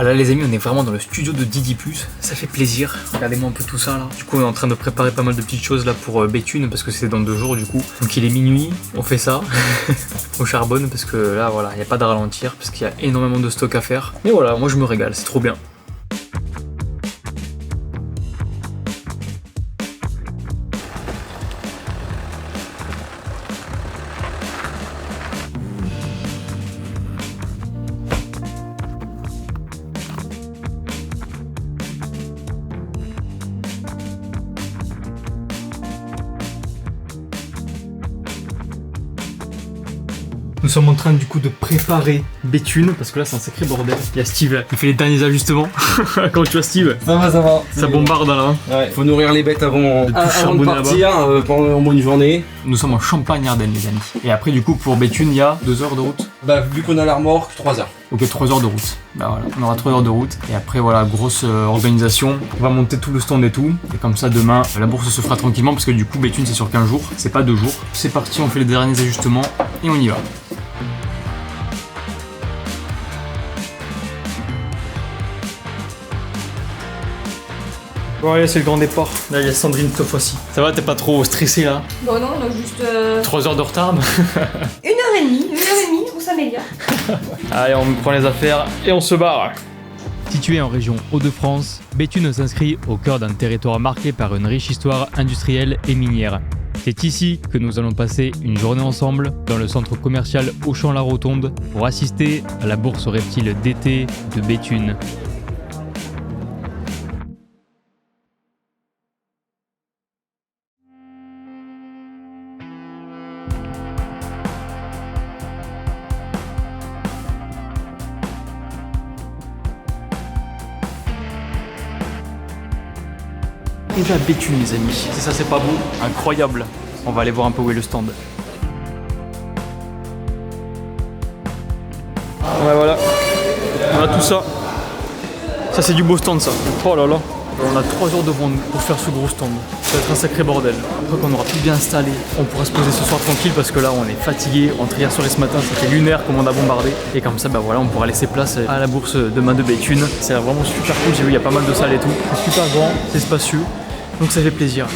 Ah là les amis, on est vraiment dans le studio de Didi+, ça fait plaisir. Regardez-moi un peu tout ça là. Du coup on est en train de préparer pas mal de petites choses là pour Béthune parce que c'est dans 2 jours du coup. Donc il est minuit, on fait ça. On charbonne parce que là voilà, il n'y a pas de ralentir parce qu'il y a énormément de stock à faire. Mais voilà, moi je me régale, c'est trop bien. Nous sommes en train du coup de préparer Béthune parce que là c'est un sacré bordel. Il y a Steve, il fait les derniers ajustements. Comment tu vois Steve? Ça va, ça va. Ça bombarde là. Ouais. Faut nourrir les bêtes avant de partir pendant au moins une journée. Nous sommes en Champagne-Ardenne les amis. Et après du coup pour Béthune il y a 2 heures de route. Bah vu qu'on a la remorque, 3 heures. Ok, 3 heures de route. Bah voilà, on aura 3 heures de route. Et après voilà, grosse organisation. On va monter tout le stand et tout. Et comme ça demain, la bourse se fera tranquillement parce que du coup Béthune c'est sur 15 jours. C'est pas 2 jours. C'est parti, on fait les derniers ajustements et on y va. Bon allez, c'est le grand départ. Là il y a Sandrine cette fois-ci. Ça va, t'es pas trop stressé là? Bon non, on a juste... 3 heures de retard. 1h30, on s'améliore. Allez, on prend les affaires et on se barre. Située en région Hauts-de-France, Béthune s'inscrit au cœur d'un territoire marqué par une riche histoire industrielle et minière. C'est ici que nous allons passer une journée ensemble dans le centre commercial Auchan-la Rotonde pour assister à la bourse aux reptiles d'été de Béthune. Déjà Béthune les amis, c'est ça, c'est pas beau? Incroyable. On va aller voir un peu où est le stand. Ouais voilà, on a tout ça. Ça c'est du beau stand ça. Oh là là. On a 3 heures devant nous pour faire ce gros stand. Ça va être un sacré bordel. Après qu'on aura tout bien installé, on pourra se poser ce soir tranquille parce que là on est fatigué. Entre hier soir et ce matin c'était lunaire comme on a bombardé. Et comme ça bah voilà, on pourra laisser place à la bourse demain de Béthune. C'est vraiment super cool, j'ai vu il y a pas mal de salles et tout. C'est super grand, c'est spacieux. Donc ça fait plaisir.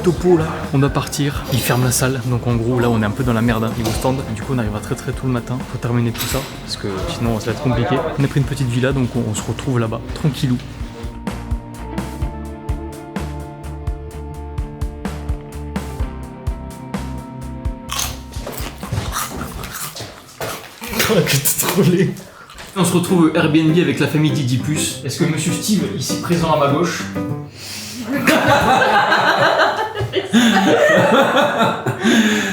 Topo là, on doit partir, il ferme la salle, donc en gros là on est un peu dans la merde niveau stand, du coup on arrivera très tôt le matin, faut terminer tout ça, parce que sinon ça va être compliqué. On a pris une petite villa donc on se retrouve là-bas, tranquillou. Oh la quête trollée. On se retrouve au Airbnb avec la famille Didi+. Est-ce que monsieur Steve, ici présent à ma gauche,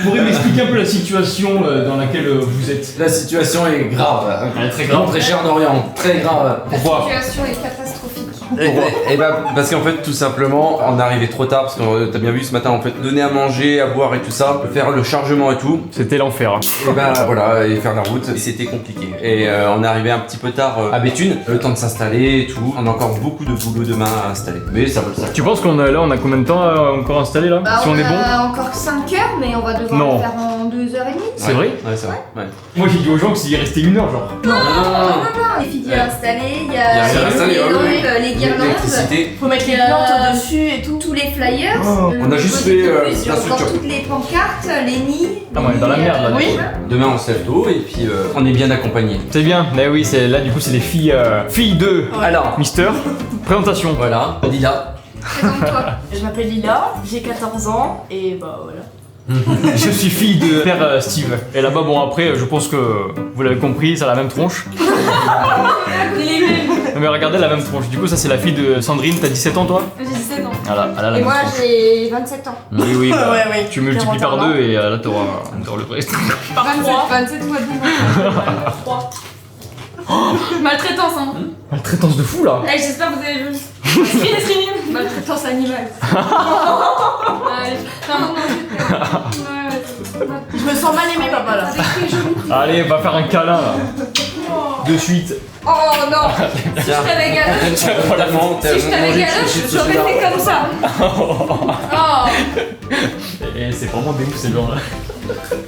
pourrait m'expliquer un peu la situation dans laquelle vous êtes? La situation est grave. Elle est très grave. Très cher d'Orient, très grave. Pourquoi? La situation est catastrophique. Et bah parce qu'en fait tout simplement on est arrivé trop tard parce que t'as bien vu ce matin en fait donner à manger, à boire et tout ça, faire le chargement et tout. C'était l'enfer. Et bah voilà, et faire la route, c'était compliqué. Et on est arrivé un petit peu tard à Béthune, le temps de s'installer et tout. On a encore beaucoup de boulot demain à installer. Mais ça vaut le sac. Tu penses qu'on a là, on a combien de temps encore installé là? Si on est bon? On a encore 5 heures, mais on va devoir Non. le faire en 2h30. C'est vrai? Ouais, c'est vrai. Ouais. Moi j'ai dit aux gens que s'il restait 1 heure genre. Non, les fidèles installés, il y Il y a rien a installé, les ouais, lampes, ouais. les guirlandes. L'électricité. Faut mettre les plantes dessus et tout. Tous les flyers. Oh. On a juste fait il y a la encore structure. toutes les pancartes, les nids. Ah, on est dans la merde, là, Oui. Demain on se lève tôt et puis on est bien accompagné. C'est bien, mais oui, c'est là du coup c'est les filles filles de Alors, Mister. Présentation. voilà, Lila. Présente-toi. Je m'appelle Lila, j'ai 14 ans et bah voilà. Je suis fille de père Steve. Et là-bas, bon après, je pense que vous l'avez compris, ça a la même tronche. Non, mais regardez la même tronche. Du coup, ça c'est la fille de Sandrine. T'as 17 ans toi? J'ai 17 ans. Voilà, elle a la Et même moi tronche. j'ai 27 ans. Oui, oui, bah, Ouais, tu multiplies par 2 et là t'auras le vrai. Par 3. 27 ou 3. Maltraitance, hein. Maltraitance de fou là. Eh, j'espère que vous avez vu. Screen. Maltraitance animale. Allez. Non. Je me sens mal aimée, papa, là. Avec tes genoux. Allez, on va faire un câlin là. De suite. Oh non. Si je t'avais galé, si je t'avais galé, je serais fait comme ça. Oh. Et c'est vraiment des ouf ces gens là.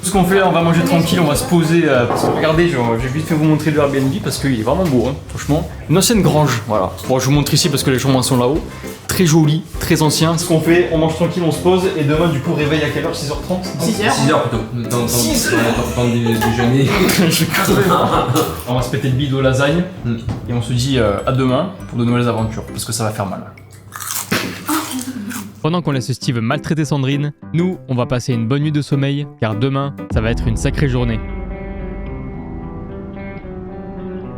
Ce qu'on fait là, on va manger tranquille, on va se poser. Parce que regardez, je vais vite fait vous montrer le Airbnb parce qu'il est vraiment beau, hein, franchement. Une ancienne grange, voilà. Bon, je vous montre ici parce que les chambres sont là-haut. Très joli, très ancien. Ce qu'on fait, on mange tranquille, on se pose et demain du coup réveil à quelle heure? 6h30 6h. 6h plutôt. Dans le déjeuner. Je crève. On va se péter le bide aux lasagnes et on se dit à demain pour de nouvelles aventures parce que ça va faire mal. Pendant qu'on laisse Steve maltraiter Sandrine, nous, on va passer une bonne nuit de sommeil, car demain, ça va être une sacrée journée.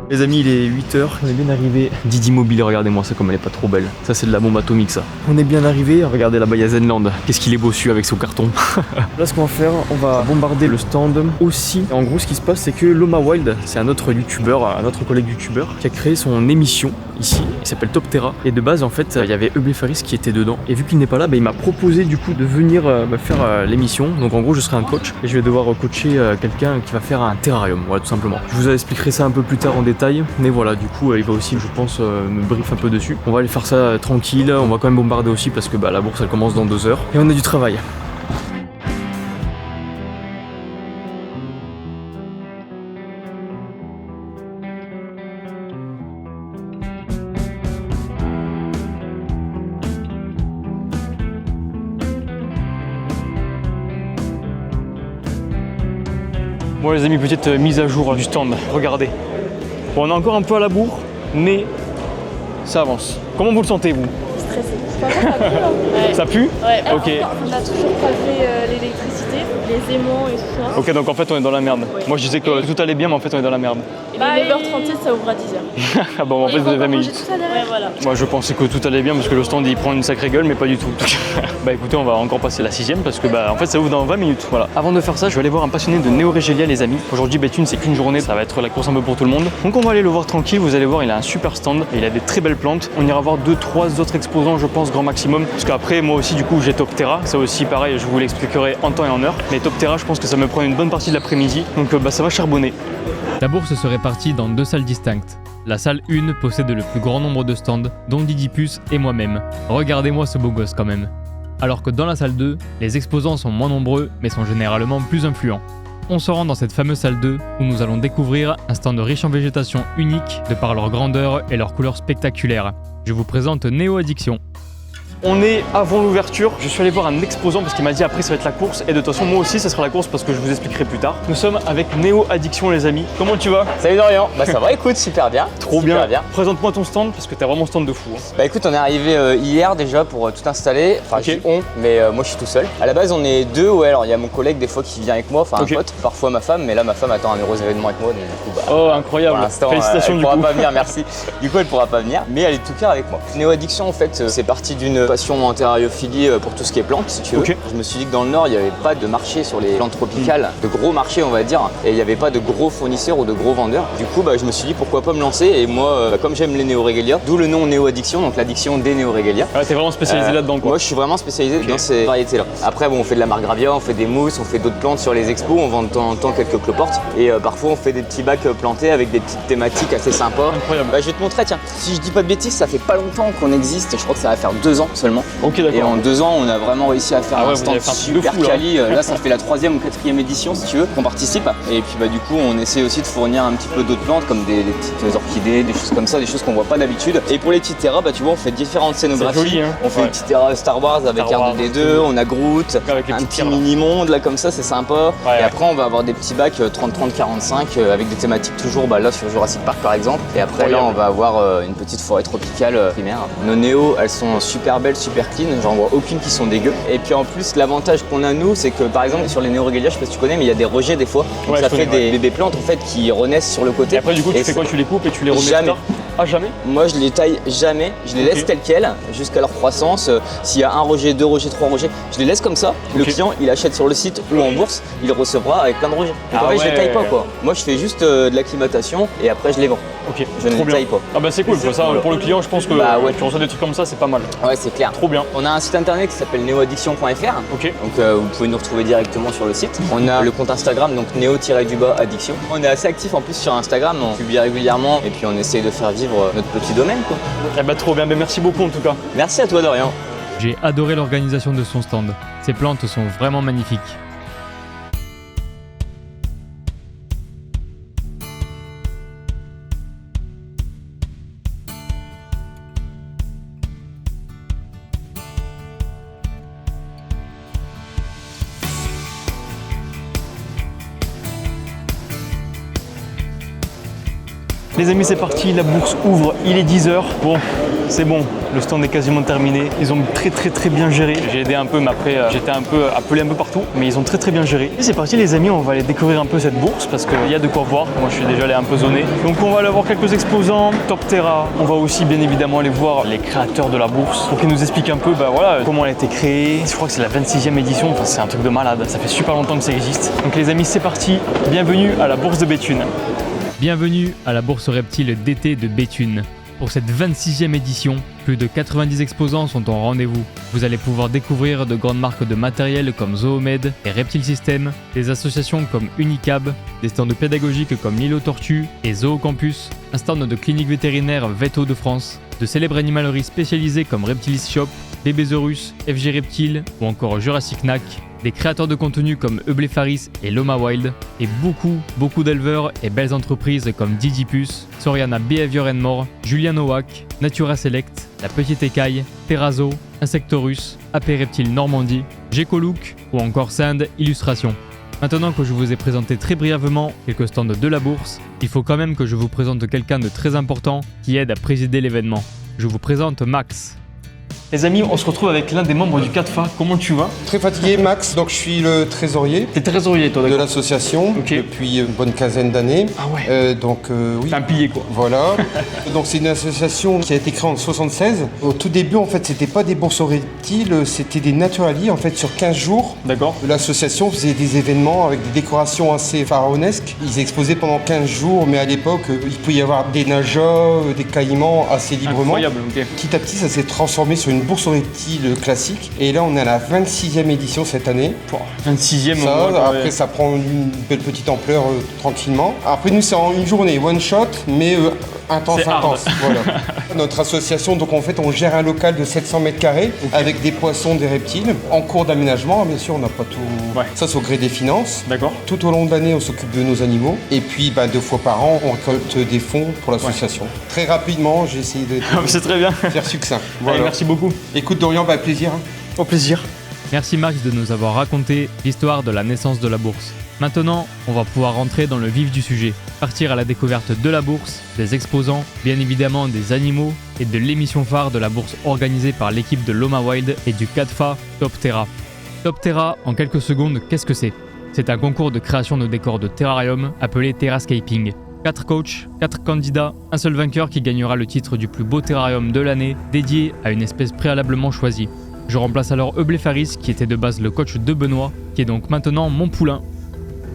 Les amis, il est 8h, on est bien arrivé. Didi Mobile, regardez-moi ça comme elle est pas trop belle. Ça c'est de la bombe atomique ça. On est bien arrivé, regardez là-bas il y a Zenland. Qu'est-ce qu'il est bossu avec son carton. Là ce qu'on va faire, on va bombarder le stand aussi. Et en gros ce qui se passe c'est que Loma Wild, c'est un autre youtubeur, un autre collègue youtubeur qui a créé son émission ici. Il s'appelle Top Terra. Et de base en fait il y avait Eubé Faris qui était dedans. Et vu qu'il n'est pas là, il m'a proposé du coup de venir faire l'émission. Donc en gros je serai un coach et je vais devoir coacher quelqu'un qui va faire un terrarium, voilà tout simplement. Je vous expliquerai ça un peu plus tard en détail. Mais voilà, du coup, il va aussi, je pense, me brief un peu dessus. On va aller faire ça tranquille. On va quand même bombarder aussi parce que la bourse, elle commence dans 2 heures. Et on a du travail. Bon les amis, petite mise à jour du stand. Regardez. Bon, on est encore un peu à la bourre, mais ça avance. Comment vous le sentez, vous? Stressé. Par contre, ça pue, hein. Ouais. Ça pue? Ouais. Ok. On a toujours pas fait l'électricité, les aimants et tout ça. Ok, donc en fait, on est dans la merde. Ouais. Moi, je disais que tout allait bien, mais en fait, on est dans la merde. Et les 9h37, ça ouvre à 10h. Ah bon, en fait, vous avez jamais eu. tout ça derrière. Ouais, voilà. Moi, je pensais que tout allait bien parce que le stand, il prend une sacrée gueule, mais pas du tout. Bah écoutez, on va encore passer la 6ème parce que en fait, ça ouvre dans 20 minutes. Voilà. Avant de faire ça, je vais aller voir un passionné de Neo Régelia, les amis. Aujourd'hui, Béthune, c'est qu'une journée, ça va être la course un peu pour tout le monde. Donc, on va aller le voir tranquille. Vous allez voir, il a un super stand et il a des très belles plantes. On ira voir 2-3 autres exposants, je pense, grand maximum. Parce qu'après, moi aussi, du coup, j'ai Top Terra. Ça aussi, pareil, je vous l'expliquerai en temps et en heure. Mais Top Terra, je pense que ça me prend une bonne partie de l'après-midi. Donc, ça va charbonner. La bourse se répartit dans 2 salles distinctes. La salle 1 possède le plus grand nombre de stands, dont Didipus et moi-même. Regardez-moi ce beau gosse quand même. Alors que dans la salle 2, les exposants sont moins nombreux, mais sont généralement plus influents. On se rend dans cette fameuse salle 2, où nous allons découvrir un stand riche en végétation unique, de par leur grandeur et leur couleur spectaculaire. Je vous présente Neo Addiction. On est avant l'ouverture, je suis allé voir un exposant parce qu'il m'a dit après ça va être la course et de toute façon moi aussi ça sera la course parce que je vous expliquerai plus tard. Nous sommes avec Neo Addiction les amis, comment tu vas? Salut Dorian, bah ça va, écoute, super bien. Trop super bien. Présente-moi ton stand parce que t'as vraiment stand de fou. Hein. Bah écoute, on est arrivé hier déjà pour tout installer, enfin Okay. je dis on, mais moi je suis tout seul. À la base on est 2, ouais, alors il y a mon collègue des fois qui vient avec moi, enfin Okay. un pote, parfois ma femme, mais là ma femme attend un heureux événement avec moi, donc du coup Oh pour incroyable, l'instant félicitations elle du pourra coup. pas venir, merci. Du coup elle pourra pas venir, mais elle est tout cœur avec moi. Neo Addiction en fait c'est parti d'une passion en terrariophilie pour tout ce qui est plantes si tu veux. Okay. Je me suis dit que dans le nord il n'y avait pas de marché sur les plantes tropicales, de gros marchés on va dire, et il n'y avait pas de gros fournisseurs ou de gros vendeurs. Du coup je me suis dit pourquoi pas me lancer et moi comme j'aime les Néo-Régelia, d'où le nom Neo Addiction, donc l'addiction des Néo-Régelia. Ah, t'es vraiment spécialisé là-dedans quoi. Moi je suis vraiment spécialisé dans ces variétés là. Après bon on fait de la margravia, on fait des mousses, on fait d'autres plantes sur les expos, on vend de temps en temps quelques cloportes et parfois on fait des petits bacs plantés avec des petites thématiques assez sympas. Incroyable. Je vais te montrer tiens, si je dis pas de bêtises ça fait pas longtemps qu'on existe, je crois que ça va faire 2 ans seulement. Ok Et d'accord. en 2 ans on a vraiment réussi à faire Ah ouais, un vous stand avez fait un truc de super fou, là. quali. Là ça fait la 3e ou 4e édition si tu veux qu'on participe. Et puis du coup on essaie aussi de fournir un petit peu d'autres plantes comme des petites orchidées, des choses comme ça, des choses qu'on voit pas d'habitude. Et pour les petites terras tu vois on fait différentes scénographies. joli, hein. On fait Ouais. une petite terra Star Wars avec Star Wars, R2D2, on a Groot, Avec les un petites petit pierres, là. mini monde là comme ça c'est sympa. Ouais, Et après on va avoir des petits bacs 30-30-45 avec des thématiques toujours là sur Jurassic Park par exemple. Et après là on va avoir une petite forêt tropicale primaire. Nos néos elles sont super belles, super clean, j'en vois aucune qui sont dégueu. Et puis en plus l'avantage qu'on a nous c'est que par exemple sur les Néo-Régelia, je sais pas si tu connais mais il y a des rejets des fois. Donc Ouais, ça je connais, fait des bébés plantes en fait qui renaissent sur le côté. Et après du coup tu Et fais quoi? Tu les coupes et tu les remets plus Jamais. tard? Ah, jamais? Moi, je les taille jamais, je les laisse telles quelles jusqu'à leur croissance. S'il y a un rejet, 2 rejets, 3 rejets, je les laisse comme ça. Le client, il achète sur le site ou en bourse, il recevra avec plein de rejets. Donc en fait, je les taille pas quoi. Moi, je fais juste de l'acclimatation et après, je les vends. Ok, je ne les taille pas. Ah bah c'est cool, ça, pour le client, je pense que tu reçois des trucs comme ça, c'est pas mal. Ouais, c'est clair. Trop bien. On a un site internet qui s'appelle neoaddiction.fr. Ok. Donc vous pouvez nous retrouver directement sur le site. On a le compte Instagram, donc néo-addiction. On est assez actif en plus sur Instagram, on publie régulièrement et puis on essaye de faire vivre notre petit domaine quoi. Eh bah trop bien, mais merci beaucoup en tout cas. Merci à toi Dorian. J'ai adoré l'organisation de son stand. Ces plantes sont vraiment magnifiques. Les amis, c'est parti, la bourse ouvre, il est 10h. Bon, c'est bon, le stand est quasiment terminé. Ils ont très bien géré. J'ai aidé un peu, mais après j'étais un peu appelé un peu partout, mais ils ont très bien géré. Et c'est parti les amis, on va aller découvrir un peu cette bourse parce qu'il y a de quoi voir. Moi je suis déjà allé un peu zoné. Donc on va aller voir quelques exposants, Top Terra. On va aussi bien évidemment aller voir les créateurs de la bourse pour qu'ils nous expliquent un peu voilà, comment elle a été créée. Je crois que c'est la 26e édition, enfin, c'est un truc de malade. Ça fait super longtemps que ça existe. Donc les amis, c'est parti. Bienvenue à la bourse de Béthune. Bienvenue à la bourse reptile d'été de Béthune. Pour cette 26e édition, plus de 90 exposants sont en rendez-vous. Vous allez pouvoir découvrir de grandes marques de matériel comme Zoomed et Reptile System, des associations comme Unicab, des stands pédagogiques comme Lilo Tortue et Zoocampus, un stand de clinique vétérinaire Veto de France, de célèbres animaleries spécialisées comme Reptilis Shop, Bébésaurus, FG Reptile ou encore Jurassic Knack, des créateurs de contenu comme Eublepharis et Loma Wild, et beaucoup d'éleveurs et belles entreprises comme Didipus, Soriana Behavior & More, Julian Nowak, Natura Select, La Petite Écaille, Terrazo, Insectorus, AP Reptile Normandie, Gecolook ou encore Sand Illustration. Maintenant que je vous ai présenté très brièvement quelques stands de la bourse, il faut quand même que je vous présente quelqu'un de très important qui aide à présider l'événement. Je vous présente Max. Les amis, on se retrouve avec l'un des membres du CADFA. Comment tu vas? Très fatigué, Max. Donc je suis le trésorier. T'es trésorier, toi, de d'accord? l'association depuis une bonne quinzaine d'années. Ah ouais. Oui. T'es un pilier, quoi. Voilà. Donc c'est une association qui a été créée en 1976. Au tout début, en fait, c'était pas des bourses aux reptiles, c'était des naturaliers. En fait, sur 15 jours, d'accord, l'association faisait des événements avec des décorations assez pharaonesques. Ils exposaient pendant 15 jours, mais à l'époque, il pouvait y avoir des najas, des caïmans assez librement. Incroyable, ok. Petit à petit, ça s'est transformé sur une bourse aux reptiles classique. Et là, on est à la 26e édition cette année. 26e, après, ça prend une belle petite ampleur tranquillement. Après, nous, c'est en une journée, one shot, mais intense. Voilà. Notre association, donc en fait, on gère un local de 700 mètres carrés avec des poissons, des reptiles, en cours d'aménagement. Bien sûr, on n'a pas tout. Ouais. Ça, c'est au gré des finances. D'accord. Tout au long de l'année, on s'occupe de nos animaux. Et puis, 2 fois par an, on récolte des fonds pour l'association. Ouais. Très rapidement, j'ai essayé de c'est très bien. Faire succinct. Voilà. Allez, merci beaucoup. Écoute, Dorian, plaisir. Au plaisir. Merci Max de nous avoir raconté l'histoire de la naissance de la bourse. Maintenant, on va pouvoir rentrer dans le vif du sujet, partir à la découverte de la bourse, des exposants, bien évidemment des animaux et de l'émission phare de la bourse organisée par l'équipe de Loma Wild et du CADFA Top Terra. Top Terra, en quelques secondes, qu'est-ce que c'est? C'est un concours de création de décors de terrarium appelé Terrascaping. 4 coachs, 4 candidats, un seul vainqueur qui gagnera le titre du plus beau terrarium de l'année, dédié à une espèce préalablement choisie. Je remplace alors Eublepharis, qui était de base le coach de Benoît, qui est donc maintenant mon poulain.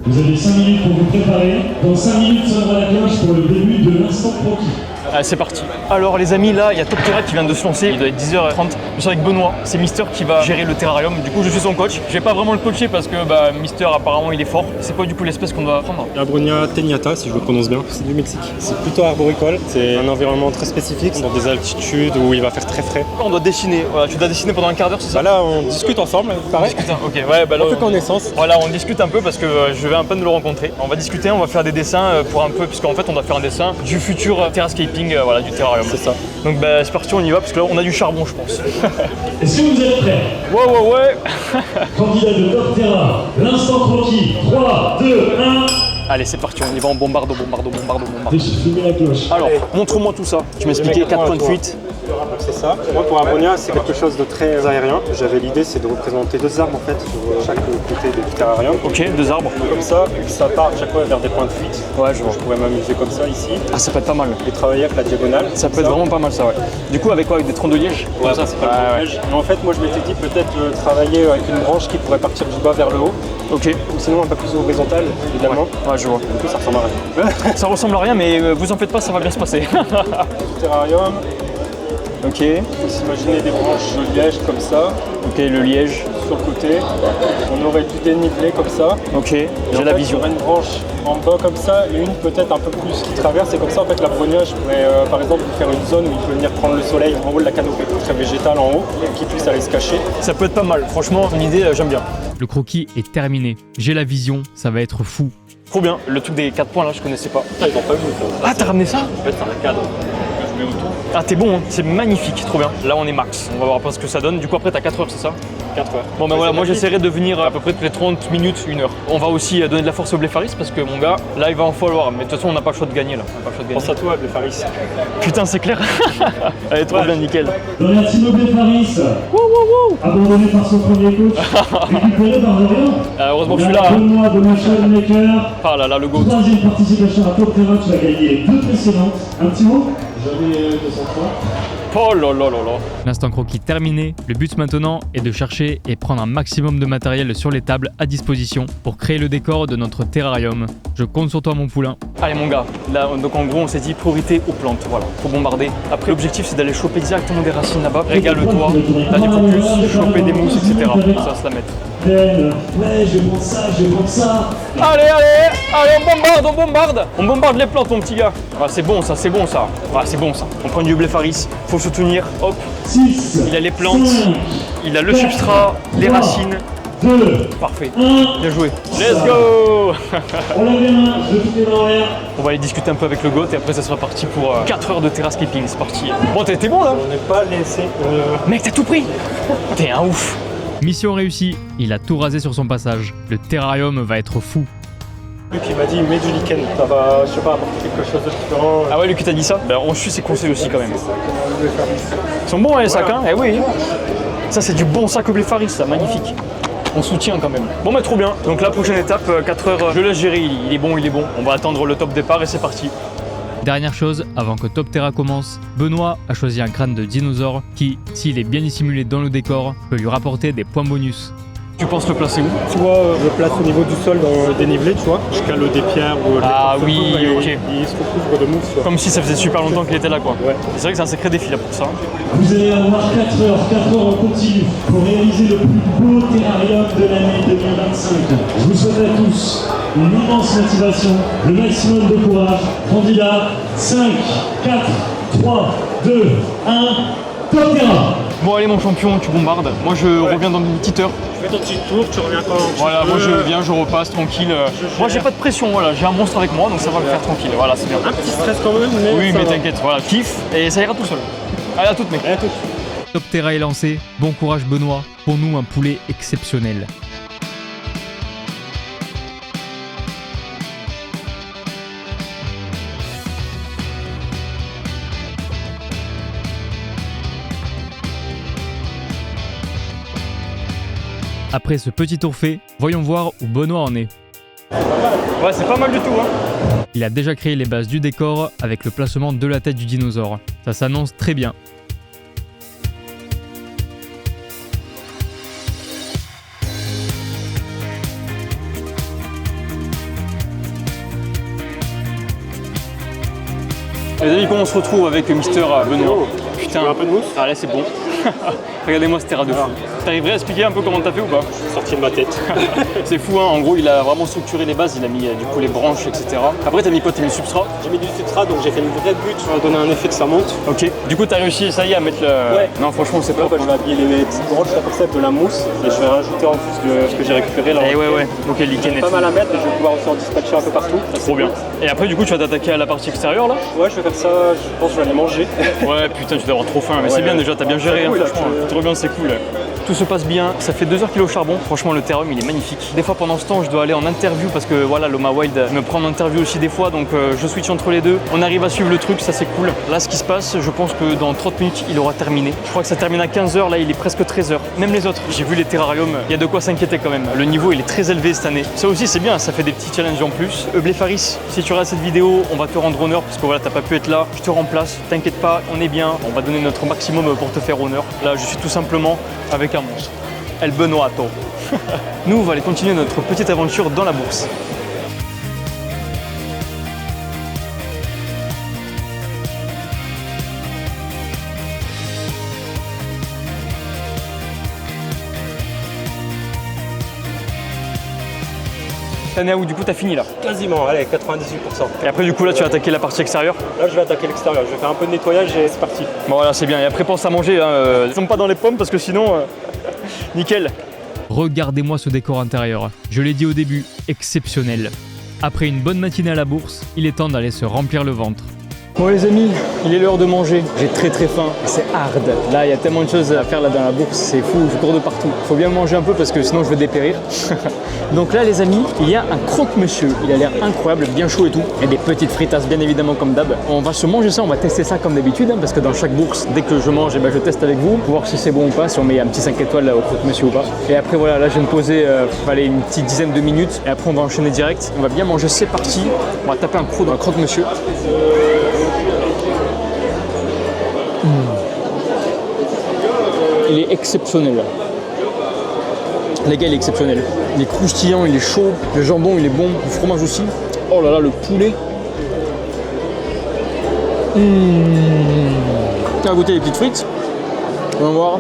Vous avez 5 minutes pour vous préparer. Dans 5 minutes sonnera la cloche pour le début de l'instant croquis. Allez, c'est parti. Alors les amis, là, il y a Top Terra qui vient de se lancer. Il doit être 10h30. Je suis avec Benoît. C'est Mister qui va gérer le terrarium. Du coup, je suis son coach. Je vais pas vraiment le coacher parce que Mister, apparemment, il est fort. C'est quoi du coup l'espèce qu'on doit prendre? Abronia teñata, si je le prononce bien. C'est du Mexique. C'est plutôt arboricole. C'est un environnement très spécifique, dans des altitudes où il va faire très frais. On doit dessiner. Voilà, tu dois dessiner pendant un quart d'heure, c'est ça? Là, on discute ensemble. Pareil. Ok, ouais, là, on fait connaissance. Voilà, on discute un peu parce que je vais un peu de le rencontrer. On va discuter, on va faire des dessins pour un peu, puisqu'en fait, on doit faire un dessin du futur terrascaping, voilà, du terrarium. C'est ça. Donc c'est parti, on y va parce que là on a du charbon, je pense. Est-ce que vous êtes prêts? Ouais. Candidat de Top Terra, l'instant croquis. 3, 2, 1. Allez, c'est parti, on y va, on bombarde. J'ai filmé la cloche. Alors, montre-moi tout ça. Tu m'as expliqué 4 points de fuite. C'est ça. Moi, pour Arbonia, c'est quelque chose de très aérien. J'avais l'idée, c'est de représenter 2 arbres en fait sur chaque côté du terrarium. Ok, 2 arbres. Comme ça, et que ça part à chaque fois vers des points de fuite. Ouais, je vois. Je pourrais m'amuser comme ça ici. Ah, ça peut être pas mal. Et travailler avec la diagonale. Ça peut être vraiment pas mal ça, ouais. Du coup, avec quoi? Avec des troncs de liège? Ouais, ça c'est pas le liège. Mais en fait, moi je m'étais dit peut-être travailler avec une branche qui pourrait partir du bas vers le haut. Ok. Ou sinon un peu plus horizontal, évidemment. Ouais, je vois. Du coup, ça ressemble à rien. Ça ressemble à rien, mais vous en faites pas, ça va bien se passer. Terrarium. Ok. On peut s'imaginer des branches de liège comme ça. Ok, le liège. Sur le côté. On aurait du dénivelé comme ça. Ok, j'ai la vision. Il y aurait une branche en bas comme ça et une peut-être un peu plus qui traverse. Et comme ça, en fait, l'Arbonia, je pourrais par exemple faire une zone où il peut venir prendre le soleil en haut de la canopée, très végétale en haut, et qu'il puisse aller se cacher. Ça peut être pas mal. Franchement, ton idée, j'aime bien. Le croquis est terminé. J'ai la vision, ça va être fou. Trop bien. Le truc des 4 points là, je connaissais pas. Ça, ils ont pas vu. Ah, t'as ramené ça? En fait, c'est un cadre que je mets autour. Ah, t'es bon, hein. C'est magnifique, trop bien. Là, on est max. On va voir pas ce que ça donne. Du coup, après, t'as 4 heures, c'est ça? 4 heures. Bon, ben voilà, moi j'essaierai de venir à peu près toutes les 30 minutes, 1 heure. On va aussi donner de la force au Bléfaris parce que mon gars, là, il va en falloir. Mais de toute façon, on n'a pas le choix de gagner là. On n'a pas le choix de gagner. Pense à toi, Bléfaris. Putain, c'est clair. Allez, trop bien, nickel. Dans la team Bléfaris, abandonné par son premier coach, récupéré par Lorient. Heureusement que je suis là. Benoît de Maker. Ah là là, le go. Troisième participation à Top Terrain, tu as gagné les 2 précédentes. Un petit mot? Jamais 203. Oh là là là là. L'instant croquis terminé, le but maintenant est de chercher et prendre un maximum de matériel sur les tables à disposition pour créer le décor de notre terrarium. Je compte sur toi mon poulain. Allez mon gars, là donc en gros on s'est dit priorité aux plantes, voilà, faut bombarder. Après l'objectif c'est d'aller choper directement des racines là-bas, régale-toi, t'as du focus, choper des mousses, etc. Ça va se la mettre. Ouais, je vais prendre ça, je vais prendre ça. Allez, on bombarde les plantes mon petit gars. Ah, c'est bon ça, c'est bon ça. Ah, c'est bon ça. On prend du Bléfaris, faut soutenir, hop. 6, il a les plantes, 5, il a le substrat, les 3, racines. 2, parfait. 1. Bien joué. Let's go. On lève les mains, je fais dans l'air. On va aller discuter un peu avec le GOAT et après ça sera parti pour 4 heures de terrasscaping, c'est parti. Bon, t'es bon là? On n'est pas laissé. Mec, t'as tout pris. T'es un ouf. Mission réussie, il a tout rasé sur son passage. Le terrarium va être fou. Luc il m'a dit mets du lichen, ça va, je sais pas, apporter quelque chose de différent. Ah ouais, Luc il t'a dit ça? Ben on suit ses conseils aussi quand même. Ils sont bons hein, les sacs hein? Eh oui. Ça c'est du bon sac au Bléfaris, ça, magnifique. On soutient quand même. Bon bah trop bien. Donc la prochaine étape, 4 heures, je laisse gérer, il est bon, il est bon. On va attendre le top départ et c'est parti. Dernière chose, avant que Top Terra commence, Benoît a choisi un crâne de dinosaure qui, s'il est bien dissimulé dans le décor, peut lui rapporter des points bonus. Tu penses le placer où? Soit je le place au niveau du sol dans le dénivelé, tu vois. Je cale des pierres ou ah oui, ok. Il se recouvre de mousse. Comme si ça faisait super longtemps qu'il était là quoi. Ouais. C'est vrai que c'est un sacré défi là pour ça. Vous allez avoir 4 heures en continu pour réaliser le plus beau terrarium de l'année 2025. Je vous souhaite à tous une immense motivation, le maximum de courage. Candidat 5, 4, 3, 2, 1, Top Terra. Bon allez mon champion, tu bombardes. Moi je reviens dans une petite heure. Tu fais ton petit tour, tu reviens quand tu voilà, veux. moi je viens, je repasse tranquille. Moi j'ai pas de pression, voilà, j'ai un monstre avec moi donc ça va me faire tranquille. Voilà, c'est bien. Un petit stress quand même, mais oui, ça mais va. t'inquiète, voilà, kiffe et ça ira tout seul. Allez à toutes mec. Allez à toutes. Top Terra est lancé, bon courage Benoît, pour nous un poulet exceptionnel. Après ce petit tour fait, voyons voir où Benoît en est. Ouais, c'est pas mal du tout hein. Il a déjà créé les bases du décor avec le placement de la tête du dinosaure. Ça s'annonce très bien. Les amis, comment on se retrouve avec Mister Benoît? Putain, un peu de mousse. Ah là c'est bon. Regardez-moi ce terrain de fou. T'arriverais à expliquer un peu comment t'as fait ou pas? Sorti de ma tête. C'est fou hein, en gros il a vraiment structuré les bases, il a mis du coup les branches etc. Après t'as mis quoi? T'as mis le substrat? J'ai mis du substrat donc j'ai fait une vraie butte pour donner un effet que ça monte. Ok. Du coup t'as réussi ça y est à mettre le... Ouais. Non franchement c'est pas... Je vais habiller les petites branches là comme ça avec de la mousse et je vais rajouter en plus de ce que j'ai récupéré là. Et ouais. Ok, lichen et pas tout. mal à mettre et je vais pouvoir aussi en dispatcher un peu partout. Trop bien. Et après du coup tu vas t'attaquer à la partie extérieure là? Ouais je vais faire ça, je pense que je vais aller manger. Ouais putain tu dois avoir trop faim mais c'est bien déjà, t'as bien géré hein, cool, franchement. Trop bien, c'est cool. tout se passe bien. Ça fait 2 heures qu'il est au charbon. Franchement, le terrarium, il est magnifique. Des fois, pendant ce temps, je dois aller en interview parce que voilà, Loma Wild me prend en interview aussi des fois. Donc, je switch entre les deux. On arrive à suivre le truc, ça c'est cool. Là, ce qui se passe, je pense que dans 30 minutes, il aura terminé. Je crois que ça termine à 15 h. Là, il est presque 13 h. Même les autres, j'ai vu les terrariums. Il y a de quoi s'inquiéter quand même. Le niveau, il est très élevé cette année. Ça aussi, c'est bien. Ça fait des petits challenges en plus. Blefaris, si tu regardes cette vidéo, on va te rendre honneur parce que voilà, t'as pas pu être là. Je te remplace. T'inquiète pas, on est bien. On va donner notre maximum pour te faire honneur. Là, je suis tout simplement avec un monstre. El Benoato. Nous, on va aller continuer notre petite aventure dans la bourse. T'en es à où du coup t'as fini là? Quasiment, allez, 98%. Et après du coup là tu vas attaquer la partie extérieure? Là je vais attaquer l'extérieur, je vais faire un peu de nettoyage et c'est parti. Bon voilà c'est bien, et après pense à manger, hein. Ne tombe pas dans les pommes parce que sinon, nickel. Regardez-moi ce décor intérieur. Je l'ai dit au début, exceptionnel. Après une bonne matinée à la bourse, il est temps d'aller se remplir le ventre. Bon les amis, il est l'heure de manger. J'ai très faim, c'est hard. Là il y a tellement de choses à faire là dans la bourse, c'est fou, je cours de partout. Faut bien manger un peu parce que sinon je vais dépérir. Donc là les amis, il y a un croque-monsieur. Il a l'air incroyable, bien chaud et tout. Et des petites fritasses bien évidemment comme d'hab. On va se manger ça, on va tester ça comme d'habitude hein, parce que dans chaque bourse, dès que je mange, je teste avec vous pour voir si c'est bon ou pas, si on met un petit 5 étoiles là, au croque-monsieur ou pas. Et après voilà, là je vais me poser une petite dizaine de minutes et après on va enchaîner direct. On va bien manger, c'est parti. On va taper un croc dans le croque-monsieur. Il est exceptionnel. Les gars, il est exceptionnel. Il est croustillant, il est chaud. Le jambon, il est bon. Le fromage aussi. Oh là là, le poulet. On va goûter les petites frites. On va voir.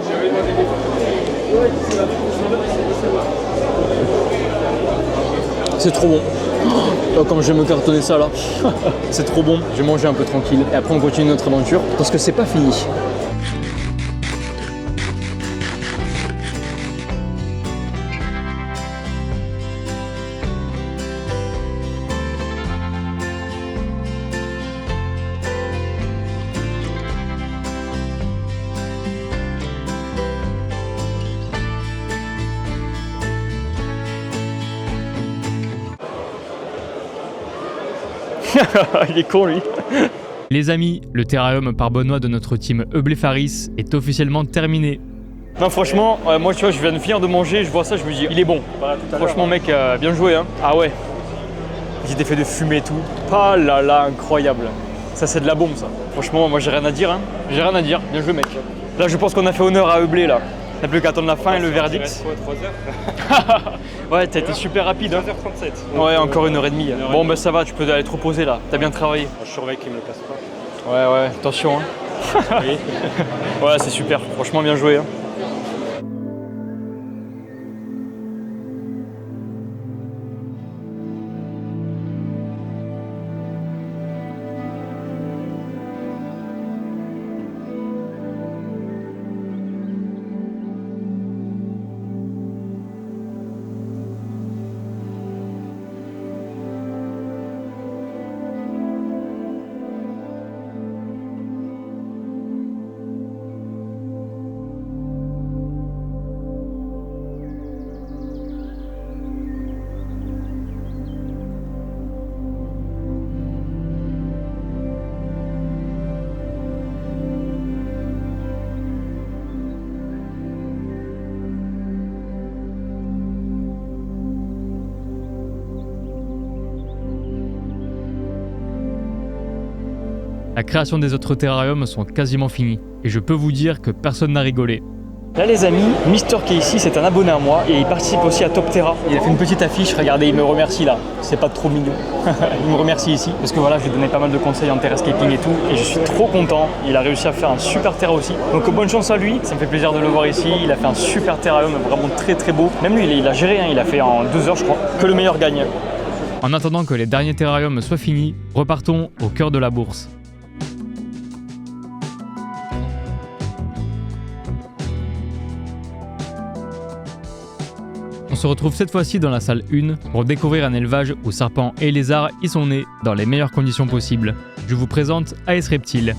C'est trop bon. Oh, comme je vais me cartonner ça là. C'est trop bon. Je vais manger un peu tranquille. Et après, on continue notre aventure parce que c'est pas fini. Il est con lui. Les amis, le terrarium par Benoît de notre team Blefaris est officiellement terminé. Non franchement, moi tu vois, je viens de finir de manger, je vois ça, je me dis, il est bon. Voilà, franchement mec, bien joué hein. Ah ouais. Petit effet de fumée et tout. Ah là là, incroyable. Ça c'est de la bombe ça. Franchement, moi j'ai rien à dire hein. J'ai rien à dire, bien joué mec. Là je pense qu'on a fait honneur à Eublé là. T'as plus qu'à attendre la fin et le verdict. Il reste quoi, 3 heures? Ouais, t'as été super rapide. 2h37. Ouais, encore 1h30. Bon, bah ça va, tu peux aller te reposer là. T'as bien travaillé. Je surveille qu'il me le casse pas. Ouais, attention. Hein. Oui. Ouais, c'est super. Franchement, bien joué. Hein. La création des autres terrariums sont quasiment finis, et je peux vous dire que personne n'a rigolé. Là les amis, Mister qui est ici, c'est un abonné à moi et il participe aussi à Top Terra. Il a fait une petite affiche, regardez, il me remercie là. C'est pas trop mignon. Il me remercie ici parce que voilà, je lui ai donné pas mal de conseils en terrascaping et tout et je suis trop content. Il a réussi à faire un super terrain aussi. Donc bonne chance à lui, ça me fait plaisir de le voir ici. Il a fait un super terrarium, vraiment très beau. Même lui, il a géré, hein. Il a fait en 2 heures je crois. Que le meilleur gagne. En attendant que les derniers terrariums soient finis, repartons au cœur de la bourse. On se retrouve cette fois-ci dans la salle 1 pour découvrir un élevage où serpents et lézards y sont nés dans les meilleures conditions possibles. Je vous présente AS Reptile.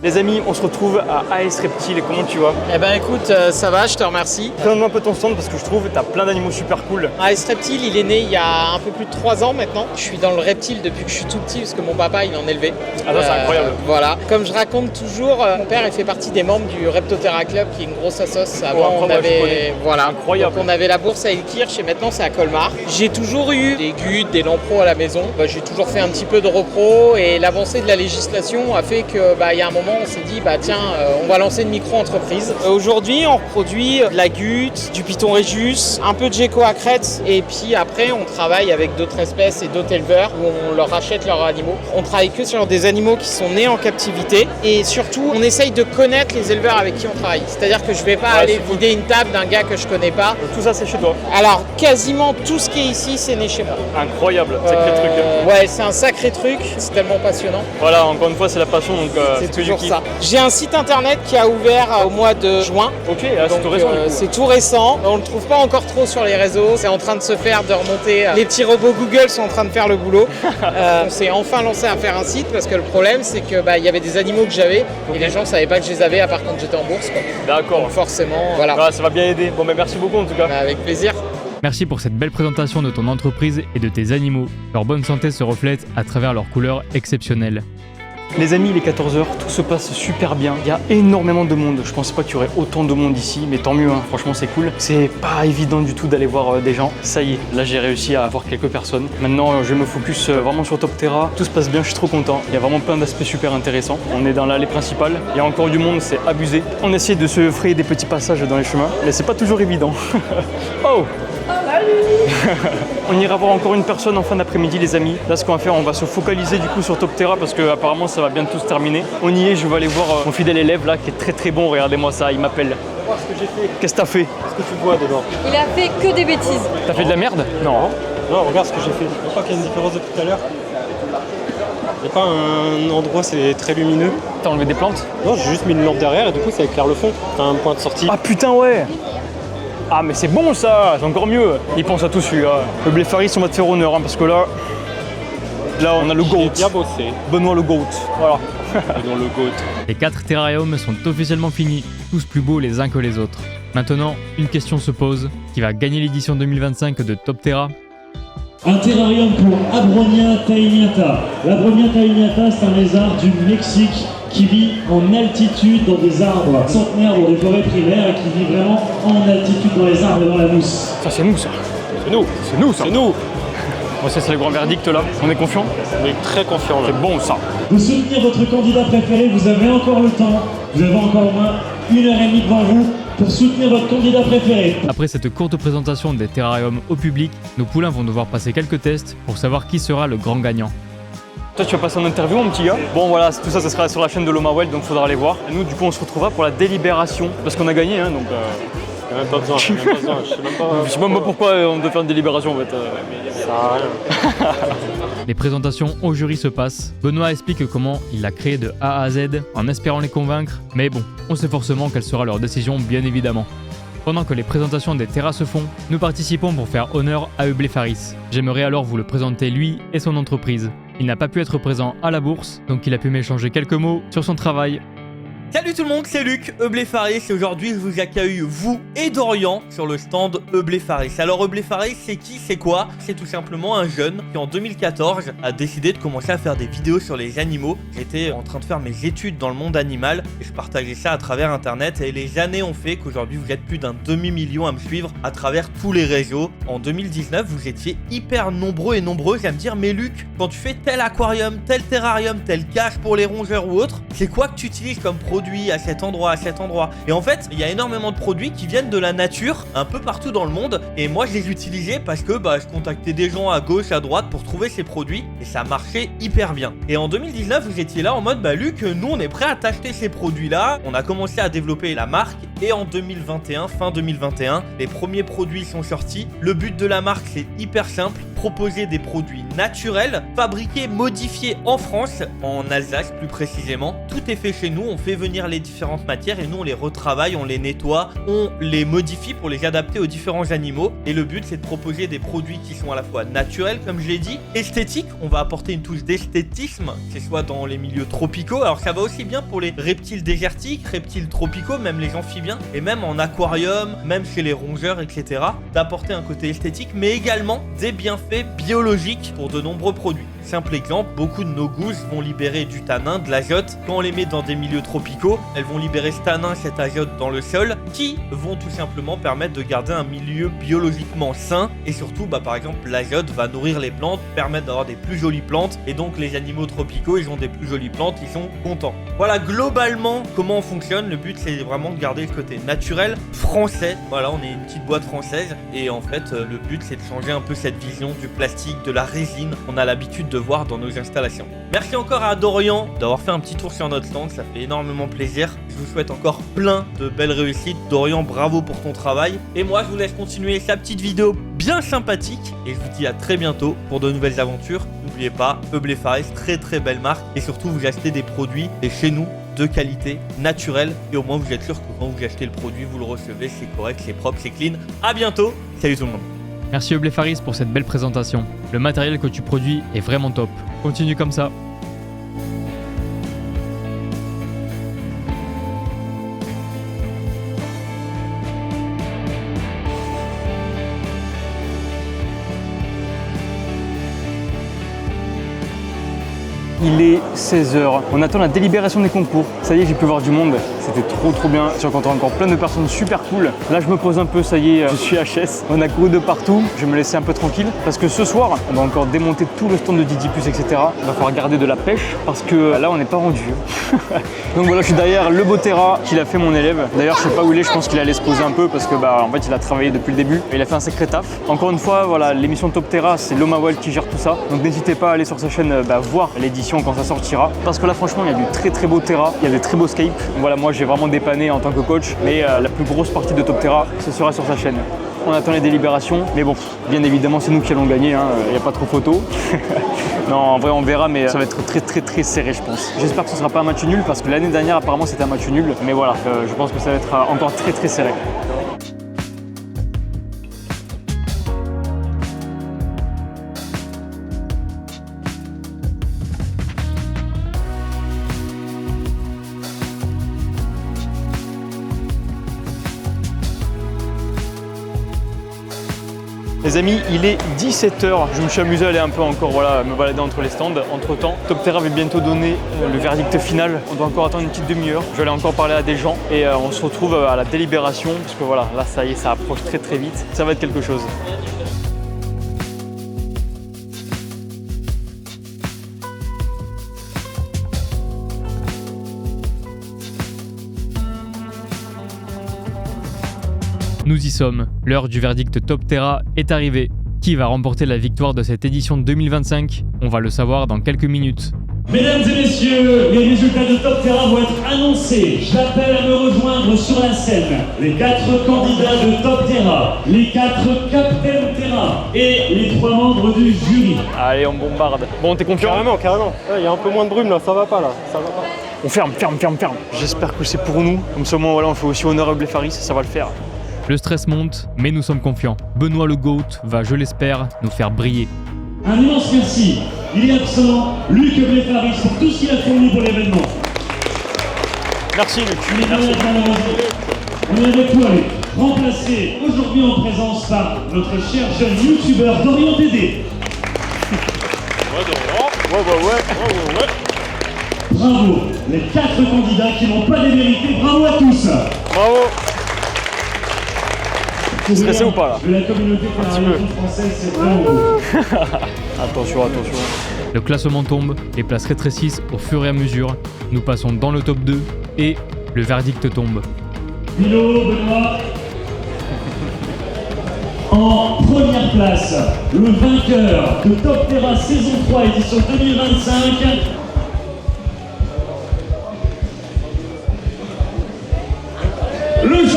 Les amis, on se retrouve à AS Reptile. Comment tu vas? Eh ben écoute, ça va, je te remercie. Présente-moi un peu ton stand parce que je trouve que tu as plein d'animaux super cool. AS Reptile, il est né il y a un peu plus de 3 ans maintenant. Je suis dans le reptile depuis que je suis tout petit parce que mon papa, il en élevait. Ah ça, c'est incroyable. Voilà. Comme je raconte toujours, mon père, il fait partie des membres du Reptoterra Club, qui est une grosse assoce. Avant, on avait... Voilà. Incroyable. Donc, on avait la bourse à Ilkirch et maintenant, c'est à Colmar. J'ai toujours eu des gudes, des lampros à la maison. J'ai toujours fait un petit peu de repro et l'avancée de la législation a fait que, il y a un moment, on s'est dit, tiens, on va lancer une micro-entreprise. Aujourd'hui, on reproduit de la gute, du python régus, un peu de gecko à crête et puis après, on travaille avec d'autres espèces et d'autres éleveurs où on leur achète leurs animaux. On travaille que sur des animaux qui sont nés en captivité et surtout, on essaye de connaître les éleveurs avec qui on travaille. C'est-à-dire que je vais pas aller vider une table d'un gars que je connais pas. Donc, tout ça, c'est chez toi? Alors, quasiment tout ce qui est ici, c'est né chez moi. Incroyable, sacré truc. Ouais, c'est un sacré truc, c'est tellement passionnant. Voilà, encore une fois, c'est la passion, donc c'est toujours ça. J'ai un site internet qui a ouvert au mois de juin. Ok, c'est tout récent. C'est tout récent. On le trouve pas encore trop sur les réseaux. C'est en train de se faire, de remonter. Les petits robots Google sont en train de faire le boulot. On s'est enfin lancé à faire un site parce que le problème, c'est que il y avait des animaux que j'avais et les gens savaient pas que je les avais à part quand j'étais en bourse. D'accord. Donc forcément, voilà. Ça va bien aider. Bon, merci beaucoup en tout cas. Avec plaisir. Merci pour cette belle présentation de ton entreprise et de tes animaux. Leur bonne santé se reflète à travers leurs couleurs exceptionnelles. Les amis, il est 14h, tout se passe super bien. Il y a énormément de monde. Je pensais pas qu'il y aurait autant de monde ici, mais tant mieux, hein. Franchement, c'est cool. C'est pas évident du tout d'aller voir des gens. Ça y est, là, j'ai réussi à voir quelques personnes. Maintenant, je me focus vraiment sur Topterra. Tout se passe bien, je suis trop content. Il y a vraiment plein d'aspects super intéressants. On est dans l'allée principale. Il y a encore du monde, c'est abusé. On essaie de se frayer des petits passages dans les chemins, mais c'est pas toujours évident. Oh! On ira voir encore une personne en fin d'après-midi, les amis. Là, ce qu'on va faire, on va se focaliser du coup sur Topterra parce que apparemment ça va bientôt se terminer. On y est, je vais aller voir mon fidèle élève là qui est très très bon. Regardez-moi ça, il m'appelle. Voir ce que j'ai fait. Qu'est-ce que t'as fait? Qu'est-ce que tu vois dedans? Il a fait que des bêtises. T'as fait de la merde? Non. Non, regarde ce que j'ai fait. Je crois qu'il y a une différence depuis tout à l'heure. Il n'y a pas un endroit, c'est très lumineux. T'as enlevé des plantes? Non, j'ai juste mis une lampe derrière et du coup ça éclaire le fond. T'as un point de sortie. Ah putain, ouais! Ah mais c'est bon ça, c'est encore mieux. Il pense à tout celui-là. Le Bléfaris, on va te faire honneur hein, parce que là on a le GOAT. Bien bossé. Benoît le GOAT. Voilà. Benoît le GOAT. Les 4 terrariums sont officiellement finis, tous plus beaux les uns que les autres. Maintenant, une question se pose. Qui va gagner l'édition 2025 de Topterra? Un terrarium pour Abronia taeniata. L'Abronia taeniata, c'est un lézard du Mexique qui vit en altitude dans des arbres centenaires dans des forêts primaires et qui vit vraiment en altitude dans les arbres et dans la mousse. Ça c'est nous ça. C'est nous. C'est nous ça. C'est nous. Bon, ça c'est le grand verdict là. On est confiant? On est très confiant là. C'est bon ça. De soutenir votre candidat préféré, vous avez encore le temps. Vous avez encore au moins 1h30 devant vous pour soutenir votre candidat préféré. Après cette courte présentation des terrariums au public, nos poulains vont devoir passer quelques tests pour savoir qui sera le grand gagnant. Toi tu vas passer en interview mon petit gars. Bon voilà, tout ça sera sur la chaîne de Loma Wild donc faudra aller voir. Et nous du coup on se retrouvera pour la délibération parce qu'on a gagné hein donc J'ai même pas besoin, je sais même pas pourquoi on doit faire une délibération en fait. Ça sert à rien. Les présentations au jury se passent. Benoît explique comment il l'a créé de A à Z en espérant les convaincre, mais bon, on sait forcément quelle sera leur décision bien évidemment. Pendant que les présentations des terras se font, nous participons pour faire honneur à Bléfaris. J'aimerais alors vous le présenter lui et son entreprise. Il n'a pas pu être présent à la bourse, donc il a pu m'échanger quelques mots sur son travail. Salut tout le monde, c'est Luc, Bléfaris, et aujourd'hui je vous accueille, vous et Dorian, sur le stand Bléfaris. Alors Bléfaris, c'est qui, c'est quoi? C'est tout simplement un jeune qui en 2014 a décidé de commencer à faire des vidéos sur les animaux. J'étais en train de faire mes études dans le monde animal et je partageais ça à travers internet et les années ont fait qu'aujourd'hui vous êtes plus d'un demi-million à me suivre à travers tous les réseaux. En 2019, vous étiez hyper nombreux et nombreuses à me dire mais Luc, quand tu fais tel aquarium, tel terrarium, telle cage pour les rongeurs ou autre, c'est quoi que tu utilises comme produit à cet endroit, Et en fait, il y a énormément de produits qui viennent de la nature, un peu partout dans le monde. Et moi, je les utilisais parce que je contactais des gens à gauche, à droite pour trouver ces produits. Et ça marchait hyper bien. Et en 2019, vous étiez là en mode, Luc, nous, on est prêt à t'acheter ces produits-là. On a commencé à développer la marque et en 2021, fin 2021, les premiers produits sont sortis. Le but de la marque, c'est hyper simple, proposer des produits naturels, fabriqués, modifiés en France, en Alsace plus précisément. Tout est fait chez nous, on fait venir les différentes matières et nous on les retravaille, on les nettoie, on les modifie pour les adapter aux différents animaux. Et le but, c'est de proposer des produits qui sont à la fois naturels, comme je l'ai dit, esthétiques, on va apporter une touche d'esthétisme, que ce soit dans les milieux tropicaux. Alors ça va aussi bien pour les reptiles désertiques, reptiles tropicaux, même les amphibiens, et même en aquarium, même chez les rongeurs, etc. D'apporter un côté esthétique, mais également des bienfaits biologiques pour de nombreux produits. Simple exemple, beaucoup de nos gousses vont libérer du tanin, de l'azote. Quand on les met dans des milieux tropicaux, elles vont libérer ce tanin, cet azote dans le sol, qui vont tout simplement permettre de garder un milieu biologiquement sain. Et surtout, par exemple, l'azote va nourrir les plantes, permettre d'avoir des plus jolies plantes. Et donc les animaux tropicaux, ils ont des plus jolies plantes, ils sont contents. Voilà, globalement, comment on fonctionne. Le but, c'est vraiment de garder le côté naturel, français. Voilà, on est une petite boîte française. Et en fait, le but, c'est de changer un peu cette vision du plastique, de la résine. On a l'habitude de voir dans nos installations. Merci encore à Dorian d'avoir fait un petit tour sur notre stand, ça fait énormément plaisir. Je vous souhaite encore plein de belles réussites. Dorian, bravo pour ton travail. Et moi, je vous laisse continuer sa petite vidéo bien sympathique. Et je vous dis à très bientôt pour de nouvelles aventures. N'oubliez pas, Eublé Faris, très très belle marque. Et surtout, vous achetez des produits et chez nous de qualité, naturelle. Et au moins, vous êtes sûr que quand vous achetez le produit, vous le recevez, c'est correct, c'est propre, c'est clean. À bientôt. Salut tout le monde. Merci Eublé Faris pour cette belle présentation. Le matériel que tu produis est vraiment top. Continue comme ça. Il est 16h, on attend la délibération des concours. Ça y est, j'ai pu voir du monde, c'était trop bien. J'ai rencontré encore plein de personnes super cool. Là, je me pose un peu, ça y est, je suis HS. On a couru de partout, je vais me laisser un peu tranquille. Parce que ce soir, on va encore démonter tout le stand de Didi+, etc. Il va falloir garder de la pêche parce que là, on n'est pas rendu. Donc voilà, je suis derrière le Botera qu'il a fait mon élève. D'ailleurs, je sais pas où il est, je pense qu'il allait se poser un peu parce que en fait, il a travaillé depuis le début. Et il a fait un sacré taf. Encore une fois, voilà, l'émission Top Terra, c'est Lomawel qui gère tout ça. Donc n'hésitez pas à aller sur sa chaîne voir l'édition quand ça sortira, parce que là franchement il y a du très beau Terra, il y a des très beaux scapes. Voilà, moi j'ai vraiment dépanné en tant que coach, mais la plus grosse partie de Top Terra, ce sera sur sa chaîne. On attend les délibérations, mais bon, bien évidemment c'est nous qui allons gagner, il n'y a pas trop photo. Non, en vrai on verra, mais ça va être très serré je pense. J'espère que ce sera pas un match nul, parce que l'année dernière apparemment c'était un match nul, mais voilà, je pense que ça va être encore très serré. Les amis, il est 17h, je me suis amusé à aller un peu encore me balader entre les stands. Entre temps, Top Terra va bientôt donner le verdict final. On doit encore attendre une petite demi-heure. Je vais aller encore parler à des gens et on se retrouve à la délibération parce que voilà, là ça y est, ça approche très vite. Ça va être quelque chose. Nous y sommes, l'heure du verdict Top Terra est arrivée. Qui va remporter la victoire de cette édition 2025 ? On va le savoir dans quelques minutes. Mesdames et messieurs, les résultats de Top Terra vont être annoncés. J'appelle à me rejoindre sur la scène les 4 candidats de Top Terra, les 4 Captain Terra et les 3 membres du jury. Allez, on bombarde. Bon, t'es confiant ? Carrément. Il y a un peu moins de brume là, ça va pas là. On ferme. J'espère que c'est pour nous. Comme ça, voilà, on fait aussi honneur à Eublé Faris, ça va le faire. Le stress monte, mais nous sommes confiants. Benoît le GOAT va, je l'espère, nous faire briller. Un immense merci. Il est absent, Luc Eublé Faris, pour tout ce qu'il a fourni pour l'événement. Merci Luc. Merci. On est avec toi Luc, remplacé aujourd'hui en présence par notre cher jeune youtubeur Dorian Dédé. Ouais. Bravo, les 4 candidats qui n'ont pas démérité, bravo à tous. Bravo. Stressé ou pas là? De la communauté française, c'est bravo. Attention. Le classement tombe, les places rétrécissent au fur et à mesure. Nous passons dans le top 2 et le verdict tombe. Milo, Benoît. En première place, le vainqueur de Top Terra saison 3 édition 2025. Le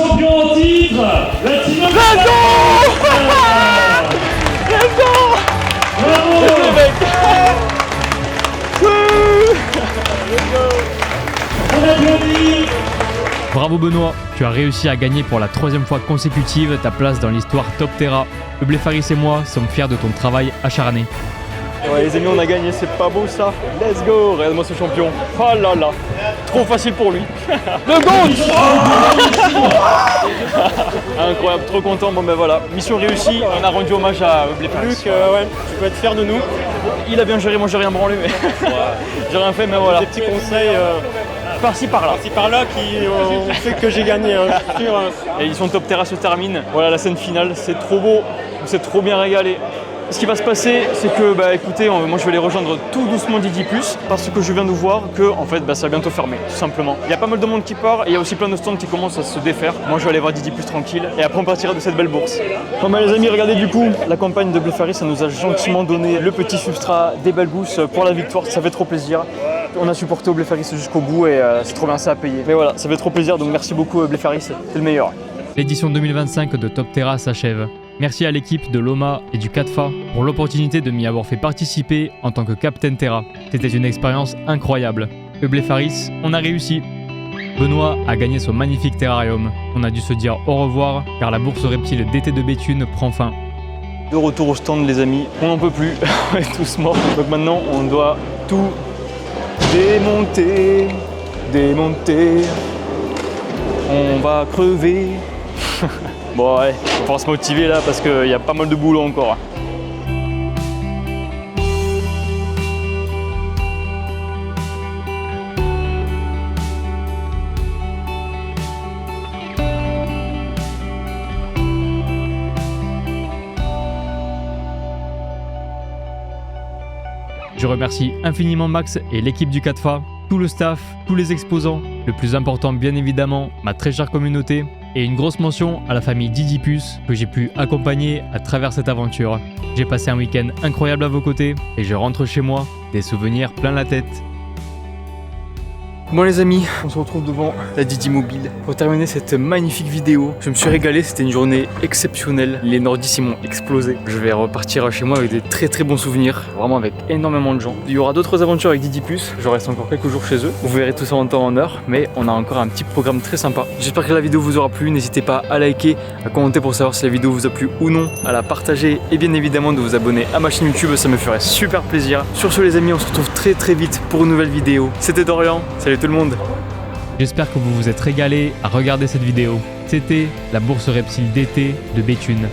Bravo Benoît, tu as réussi à gagner pour la 3e fois consécutive ta place dans l'histoire Top Terra. Eublé Faris et moi sommes fiers de ton travail acharné. Ouais les amis, on a gagné, c'est pas beau ça. Let's go, regarde-moi ce champion. Oh là là, trop facile pour lui. Le GOAT. Incroyable, trop content. Bon ben voilà, mission réussie, on a rendu hommage à Eublé Faris. Luc, ouais, tu peux être fier de nous. Il a bien géré, moi j'ai rien branlé mais j'ai rien fait, mais voilà. Des petits conseils par-ci par-là. Par-ci par-là qui ont fait que j'ai gagné, hein, je suis sûr. Et l'édition Top Terra se termine. Voilà la scène finale, c'est trop beau, on s'est trop bien régalé. Ce qui va se passer, c'est que, bah écoutez, moi je vais aller rejoindre tout doucement Didi+, parce que je viens de voir que, en fait, ça va bientôt fermer, tout simplement. Il y a pas mal de monde qui part, et il y a aussi plein de stands qui commencent à se défaire. Moi je vais aller voir Didi+ tranquille, et après on partira de cette belle bourse. Bon bah les amis, regardez du coup, la campagne de Eublé Faris, ça nous a gentiment donné le petit substrat des belles gousses pour la victoire, ça fait trop plaisir. On a supporté Eublé Faris jusqu'au bout, et c'est trop bien, ça à payer. Mais voilà, ça fait trop plaisir, donc merci beaucoup Eublé Faris, c'est le meilleur. L'édition 2025 de Top Terra s'achève. Merci à l'équipe de l'OMA et du CATFA pour l'opportunité de m'y avoir fait participer en tant que Captain Terra. C'était une expérience incroyable. Eublé Faris, on a réussi. Benoît a gagné son magnifique terrarium. On a dû se dire au revoir car la bourse reptile d'été de Béthune prend fin. De retour au stand les amis, on n'en peut plus, on est tous morts. Donc maintenant on doit tout démonter. On va crever. Bon ouais, on va se motiver là parce qu'il y a pas mal de boulot encore. Je remercie infiniment Max et l'équipe du CATFA, tout le staff, tous les exposants, le plus important bien évidemment, ma très chère communauté, et une grosse mention à la famille Didi+ que j'ai pu accompagner à travers cette aventure. J'ai passé un week-end incroyable à vos côtés et je rentre chez moi, des souvenirs plein la tête. Bon les amis, on se retrouve devant la Didi Mobile pour terminer cette magnifique vidéo. Je me suis régalé, c'était une journée exceptionnelle. Les nordistes ils m'ont explosé. Je vais repartir chez moi avec des très bons souvenirs, vraiment avec énormément de gens. Il y aura d'autres aventures avec Didi+, je reste encore quelques jours chez eux. Vous verrez tout ça en temps en heure, mais on a encore un petit programme très sympa. J'espère que la vidéo vous aura plu, n'hésitez pas à liker, à commenter pour savoir si la vidéo vous a plu ou non, à la partager et bien évidemment de vous abonner à ma chaîne YouTube, ça me ferait super plaisir. Sur ce les amis, on se retrouve très vite pour une nouvelle vidéo. C'était Dorian, salut tout le monde. J'espère que vous vous êtes régalés à regarder cette vidéo. C'était la bourse reptile d'été de Béthune.